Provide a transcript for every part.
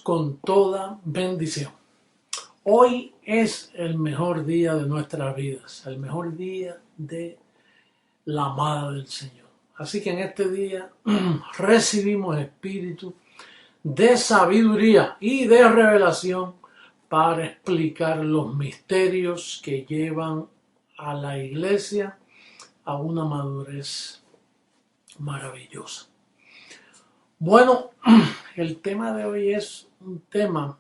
con toda bendición. Hoy es el mejor día de nuestras vidas, el mejor día de la amada del Señor. Así que en este día recibimos espíritu de sabiduría y de revelación para explicar los misterios que llevan a la iglesia a una madurez maravillosa. Bueno, el tema de hoy es un tema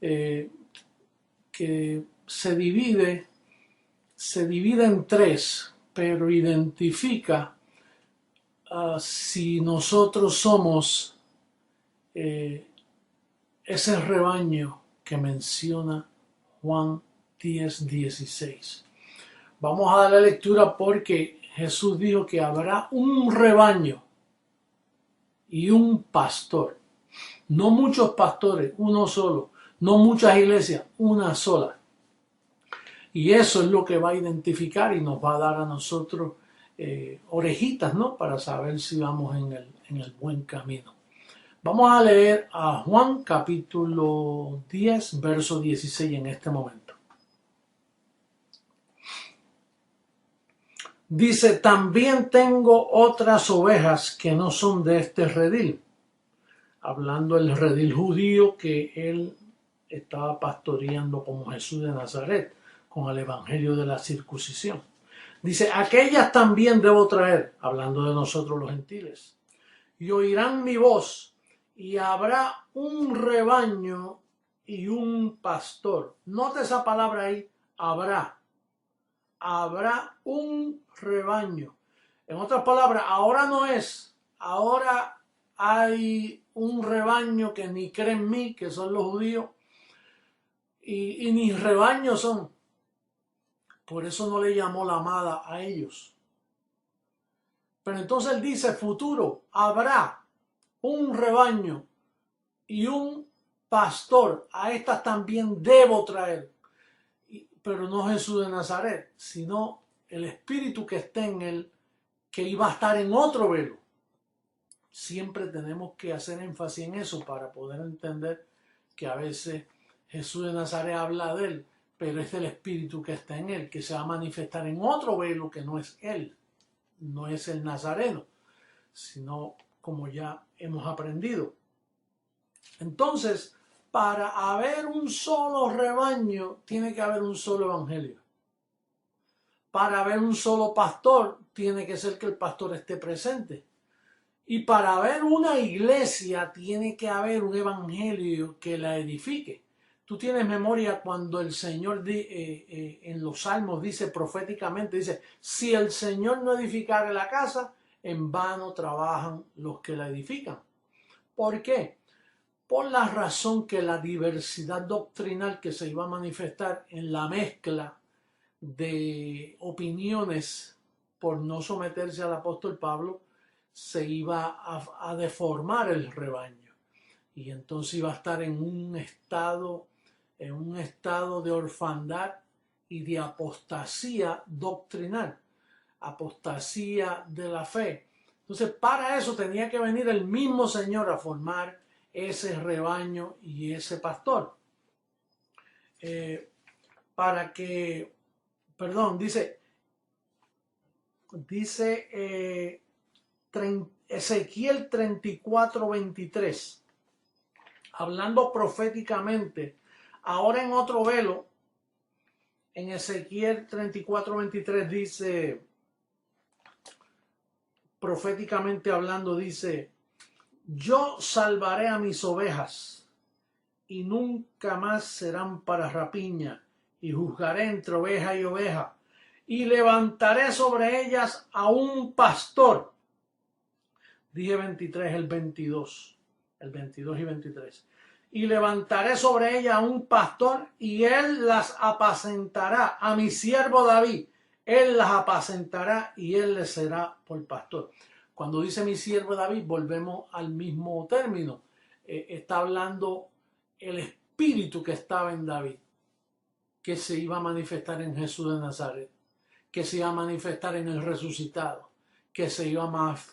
que se divide en tres, pero identifica si nosotros somos ese rebaño que menciona Juan 10:16. Vamos a darle lectura porque Jesús dijo que habrá un rebaño y un pastor. No muchos pastores, uno solo. No muchas iglesias, una sola. Y eso es lo que va a identificar y nos va a dar a nosotros orejitas, ¿no? Para saber si vamos en el buen camino. Vamos a leer a Juan capítulo 10, verso 16 en este momento. Dice, también tengo otras ovejas que no son de este redil. Hablando del redil judío que él estaba pastoreando como Jesús de Nazaret, con el evangelio de la circuncisión. Dice, aquellas también debo traer, hablando de nosotros los gentiles, y oirán mi voz, y habrá un rebaño y un pastor. Nota esa palabra ahí, habrá. Habrá un rebaño. En otras palabras, ahora no es, ahora hay un rebaño que ni cree en mí, que son los judíos, y ni rebaños son. Por eso no le llamó la amada a ellos. Pero entonces él dice futuro, habrá un rebaño y un pastor. A estas también debo traer. Pero no Jesús de Nazaret, sino el espíritu que está en él, que iba a estar en otro velo. Siempre tenemos que hacer énfasis en eso para poder entender que a veces Jesús de Nazaret habla de él, pero es el espíritu que está en él, que se va a manifestar en otro velo que no es él, no es el nazareno, sino como ya hemos aprendido. Entonces, para haber un solo rebaño, tiene que haber un solo evangelio. Para haber un solo pastor, tiene que ser que el pastor esté presente. Y para haber una iglesia, tiene que haber un evangelio que la edifique. Tú tienes memoria cuando el Señor en los Salmos dice proféticamente, dice, si el Señor no edificare la casa, en vano trabajan los que la edifican. ¿Por qué? Por la razón que la diversidad doctrinal que se iba a manifestar en la mezcla de opiniones por no someterse al apóstol Pablo, se iba a deformar el rebaño. Y entonces iba a estar en un estado de orfandad y de apostasía doctrinal, apostasía de la fe. Entonces, para eso tenía que venir el mismo Señor a formar ese rebaño y ese pastor. Dice Ezequiel 34:23, hablando proféticamente, ahora en otro velo, en Ezequiel 34:23 dice, proféticamente hablando, dice, yo salvaré a mis ovejas y nunca más serán para rapiña, y juzgaré entre oveja y oveja, y levantaré sobre ellas a un pastor. Dije 23, el 22 y 23. Y levantaré sobre ella a un pastor, y él las apacentará. A mi siervo David, él las apacentará, y él les será por pastor. Cuando dice mi siervo David, volvemos al mismo término. Está hablando el espíritu que estaba en David, que se iba a manifestar en Jesús de Nazaret, que se iba a manifestar en el resucitado, que se iba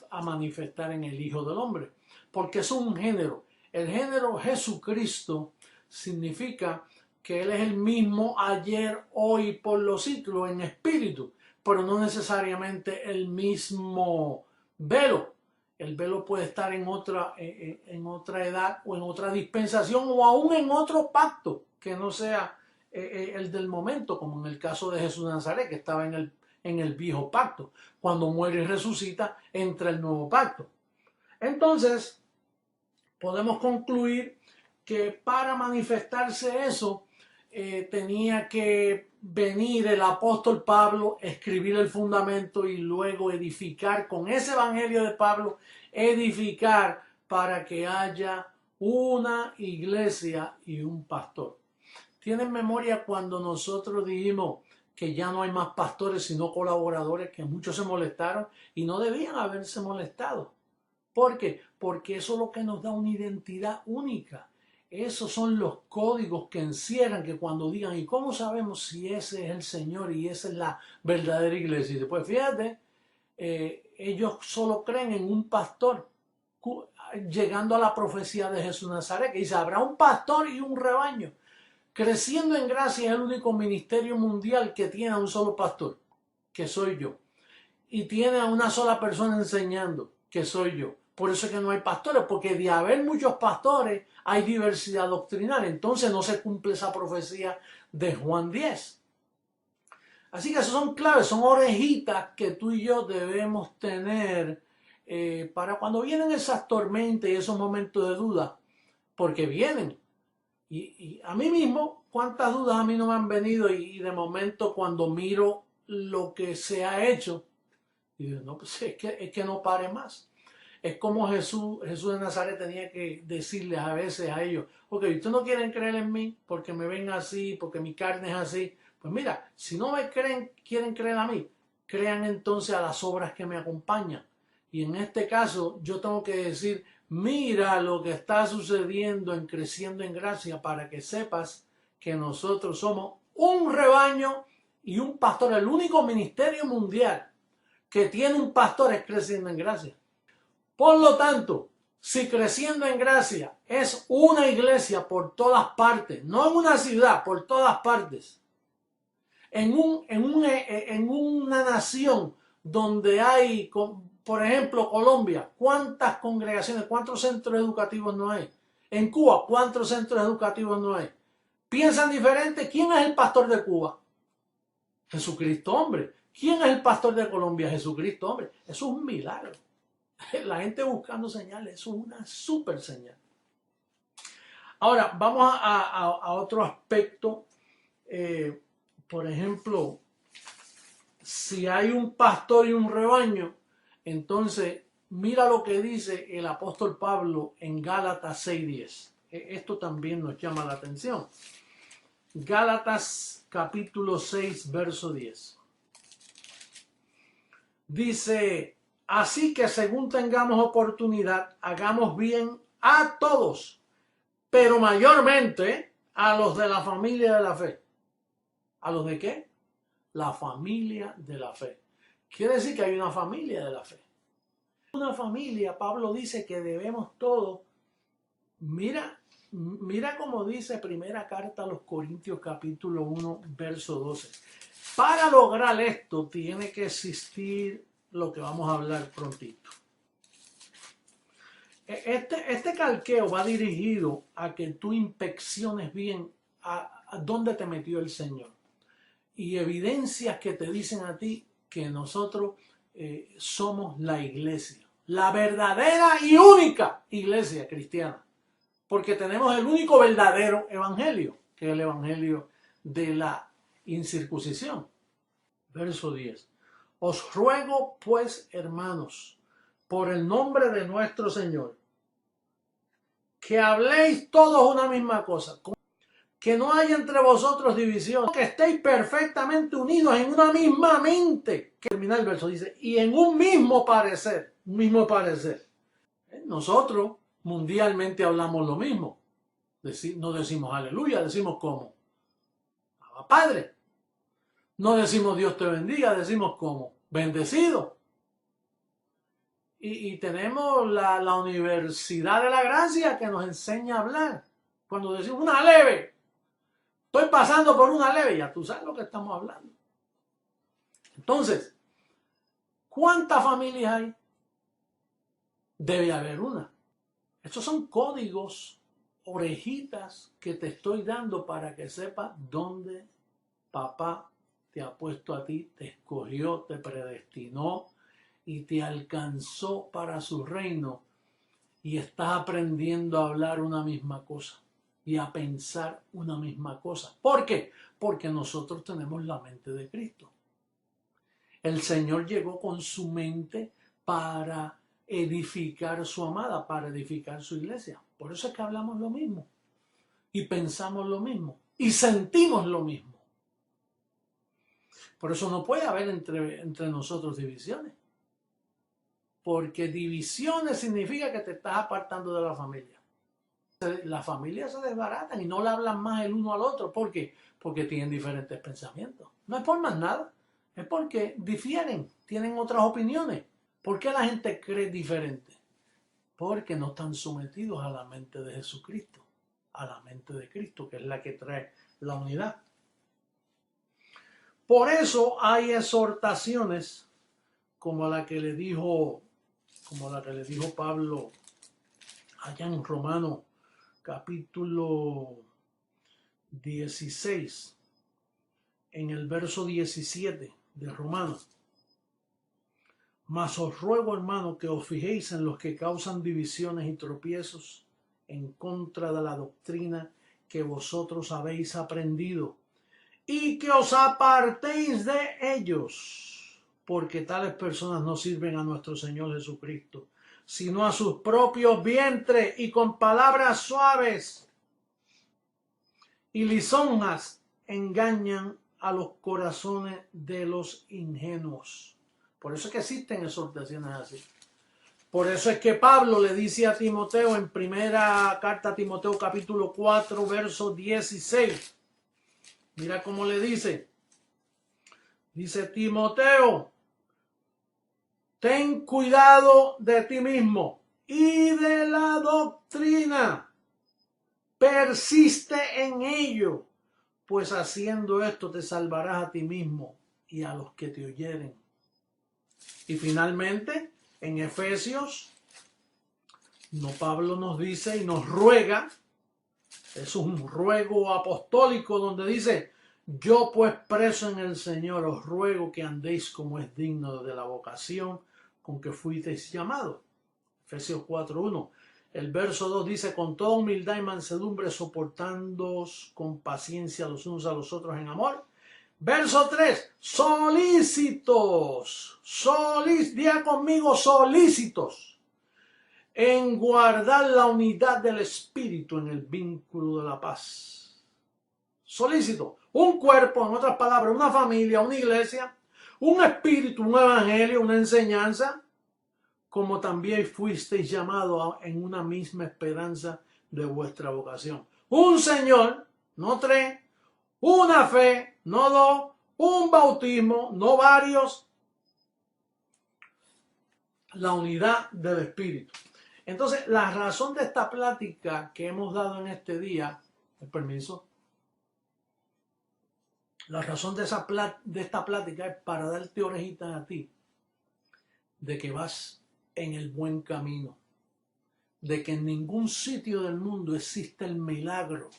a manifestar en el Hijo del Hombre, porque es un género. El género Jesucristo significa que Él es el mismo ayer, hoy, por los siglos en espíritu, pero no necesariamente el mismo velo. El velo puede estar en otra edad o en otra dispensación o aún en otro pacto que no sea el del momento, como en el caso de Jesús de Nazaret, que estaba en el viejo pacto. Cuando muere y resucita, entra el nuevo pacto. Entonces, podemos concluir que para manifestarse eso, tenía que venir el apóstol Pablo, escribir el fundamento y luego edificar con ese evangelio de Pablo, edificar para que haya una iglesia y un pastor. ¿Tienen memoria cuando nosotros dijimos que ya no hay más pastores sino colaboradores, que muchos se molestaron y no debían haberse molestado? ¿Por qué? Porque eso es lo que nos da una identidad única. Esos son los códigos que encierran, que cuando digan, ¿y cómo sabemos si ese es el Señor y esa es la verdadera iglesia? Y después, fíjate, ellos solo creen en un pastor, llegando a la profecía de Jesús de Nazaret, que dice, habrá un pastor y un rebaño. Creciendo en Gracia es el único ministerio mundial que tiene a un solo pastor, que soy yo. Y tiene a una sola persona enseñando, que soy yo. Por eso es que no hay pastores, porque de haber muchos pastores hay diversidad doctrinal. Entonces no se cumple esa profecía de Juan 10. Así que esas son claves, son orejitas que tú y yo debemos tener para cuando vienen esas tormentas y esos momentos de duda, porque vienen. Y a mí mismo, cuántas dudas a mí no me han venido y de momento cuando miro lo que se ha hecho, y digo, no, pues es que no pare más. Es como Jesús de Nazaret tenía que decirles a veces a ellos, ok, ustedes no quieren creer en mí porque me ven así, porque mi carne es así. Pues mira, si no me creen, quieren creer a mí, crean entonces a las obras que me acompañan. Y en este caso yo tengo que decir, mira lo que está sucediendo en Creciendo en Gracia para que sepas que nosotros somos un rebaño y un pastor, el único ministerio mundial que tiene un pastor es Creciendo en Gracia. Por lo tanto, si Creciendo en Gracia es una iglesia por todas partes, no en una ciudad, por todas partes, en una nación donde hay, por ejemplo, Colombia, ¿cuántas congregaciones, cuántos centros educativos no hay? En Cuba, ¿cuántos centros educativos no hay? ¿Piensan diferente? ¿Quién es el pastor de Cuba? Jesucristo, hombre. ¿Quién es el pastor de Colombia? Jesucristo, hombre. Eso es un milagro. La gente buscando señales, eso es una súper señal. Ahora, vamos a otro aspecto. Por ejemplo, si hay un pastor y un rebaño, entonces mira lo que dice el apóstol Pablo en Gálatas 6:10. Esto también nos llama la atención. Gálatas capítulo 6, verso 10. Dice, así que según tengamos oportunidad, hagamos bien a todos, pero mayormente a los de la familia de la fe. ¿A los de qué? La familia de la fe. Quiere decir que hay una familia de la fe. Una familia, Pablo dice que debemos todos, mira como dice primera carta a los Corintios capítulo 1, verso 12. Para lograr esto tiene que existir lo que vamos a hablar prontito. Este calqueo va dirigido a que tú inspecciones bien a dónde te metió el Señor. Y evidencias que te dicen a ti que nosotros somos la iglesia. La verdadera y única iglesia cristiana. Porque tenemos el único verdadero evangelio, que es el evangelio de la incircuncisión. Verso 10. Os ruego pues, hermanos, por el nombre de nuestro Señor, que habléis todos una misma cosa, que no haya entre vosotros división, que estéis perfectamente unidos en una misma mente. Que termina el verso, dice, y en un mismo parecer. Nosotros mundialmente hablamos lo mismo. No decimos aleluya, decimos ¿cómo? Abba Padre. No decimos Dios te bendiga, decimos ¿cómo? Bendecido. Y tenemos la Universidad de la Gracia que nos enseña a hablar. Cuando decimos una leve, estoy pasando por una leve, ya tú sabes lo que estamos hablando. Entonces, ¿cuántas familias hay? Debe haber una. Estos son códigos, orejitas que te estoy dando para que sepas dónde papá te ha puesto a ti, te escogió, te predestinó y te alcanzó para su reino. Y estás aprendiendo a hablar una misma cosa y a pensar una misma cosa. ¿Por qué? Porque nosotros tenemos la mente de Cristo. El Señor llegó con su mente para edificar su amada, para edificar su iglesia. Por eso es que hablamos lo mismo y pensamos lo mismo y sentimos lo mismo. Por eso no puede haber entre nosotros divisiones. Porque divisiones significa que te estás apartando de la familia. Las familias se desbaratan y no le hablan más el uno al otro. ¿Por qué? Porque tienen diferentes pensamientos. No es por más nada. Es porque difieren, tienen otras opiniones. ¿Por qué la gente cree diferente? Porque no están sometidos a la mente de Jesucristo, a la mente de Cristo, que es la que trae la unidad. Por eso hay exhortaciones como la que le dijo Pablo allá en Romanos capítulo 16, en el verso 17 de Romanos. Mas os ruego, hermano, que os fijéis en los que causan divisiones y tropiezos en contra de la doctrina que vosotros habéis aprendido, y que os apartéis de ellos, porque tales personas no sirven a nuestro Señor Jesucristo, sino a sus propios vientres, y con palabras suaves y lisonjas engañan a los corazones de los ingenuos. Por eso es que existen exhortaciones así. Por eso es que Pablo le dice a Timoteo en primera carta a Timoteo capítulo 4 verso 16. Mira cómo le dice. Dice: Timoteo, ten cuidado de ti mismo y de la doctrina. Persiste en ello, pues haciendo esto te salvarás a ti mismo y a los que te oyeren. Y finalmente, en Efesios, Pablo nos dice y nos ruega, es un ruego apostólico donde dice: yo pues preso en el Señor os ruego que andéis como es digno de la vocación con que fuisteis llamados. Efesios 4:1. El verso 2 dice: con toda humildad y mansedumbre soportándoos con paciencia los unos a los otros en amor. Verso 3, solícitos, diga conmigo, solícitos, en guardar la unidad del Espíritu en el vínculo de la paz. Solícito, un cuerpo, en otras palabras, una familia, una iglesia, un espíritu, un evangelio, una enseñanza, como también fuisteis llamados en una misma esperanza de vuestra vocación. Un Señor, no tres, una fe, no dos, un bautismo, no varios, la unidad del Espíritu. Entonces, la razón de esta plática que hemos dado en este día, el permiso, la razón de esta plática es para darte orejitas a ti, de que vas en el buen camino, de que en ningún sitio del mundo existe el milagro.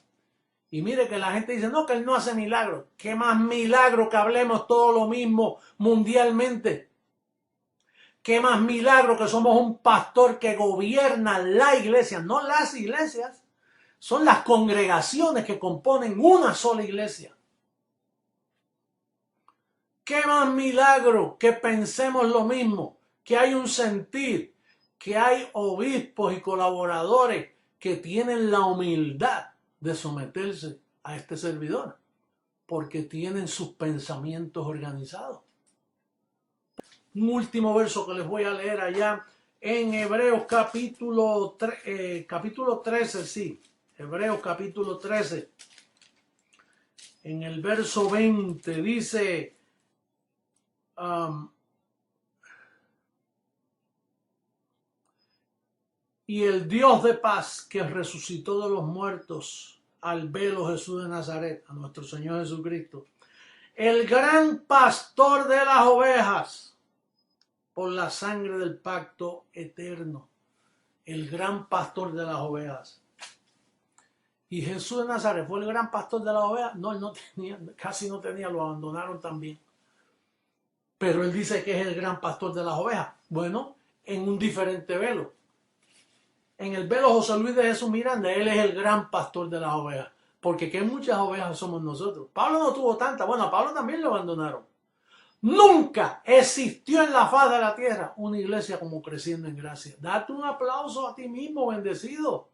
Y mire que la gente dice: no, que él no hace milagros. ¿Qué más milagro que hablemos todo lo mismo mundialmente? ¿Qué más milagro que somos un pastor que gobierna la iglesia? No las iglesias, son las congregaciones que componen una sola iglesia. ¿Qué más milagro que pensemos lo mismo? Que hay un sentir, que hay obispos y colaboradores que tienen la humildad de someterse a este servidor, porque tienen sus pensamientos organizados. Un último verso que les voy a leer allá en Hebreos capítulo 13, sí, Hebreos capítulo 13, en el verso 20, dice: y el Dios de paz que resucitó de los muertos al velo Jesús de Nazaret, a nuestro Señor Jesucristo, el gran pastor de las ovejas, por la sangre del pacto eterno, el gran pastor de las ovejas. Y Jesús de Nazaret fue el gran pastor de las ovejas. No, él no tenía, casi no tenía, lo abandonaron también. Pero él dice que es el gran pastor de las ovejas. Bueno, en un diferente velo. En el velo José Luis de Jesús Miranda, él es el gran pastor de las ovejas. Porque qué muchas ovejas somos nosotros. Pablo no tuvo tantas. Bueno, a Pablo también lo abandonaron. Nunca existió en la faz de la tierra una iglesia como Creciendo en Gracia. Date un aplauso a ti mismo, bendecido.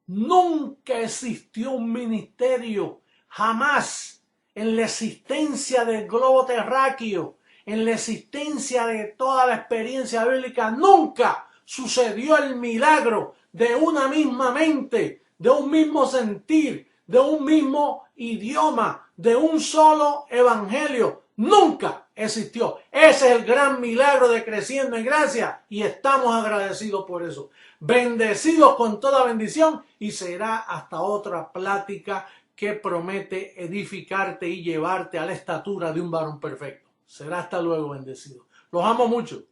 Nunca existió un ministerio, jamás, en la existencia del globo terráqueo, en la existencia de toda la experiencia bíblica, nunca sucedió el milagro de una misma mente, de un mismo sentir, de un mismo idioma, de un solo evangelio. Nunca existió. Ese es el gran milagro de Creciendo en Gracia y estamos agradecidos por eso. Bendecidos con toda bendición y será hasta otra plática que promete edificarte y llevarte a la estatura de un varón perfecto. Será hasta luego, bendecido. Los amo mucho.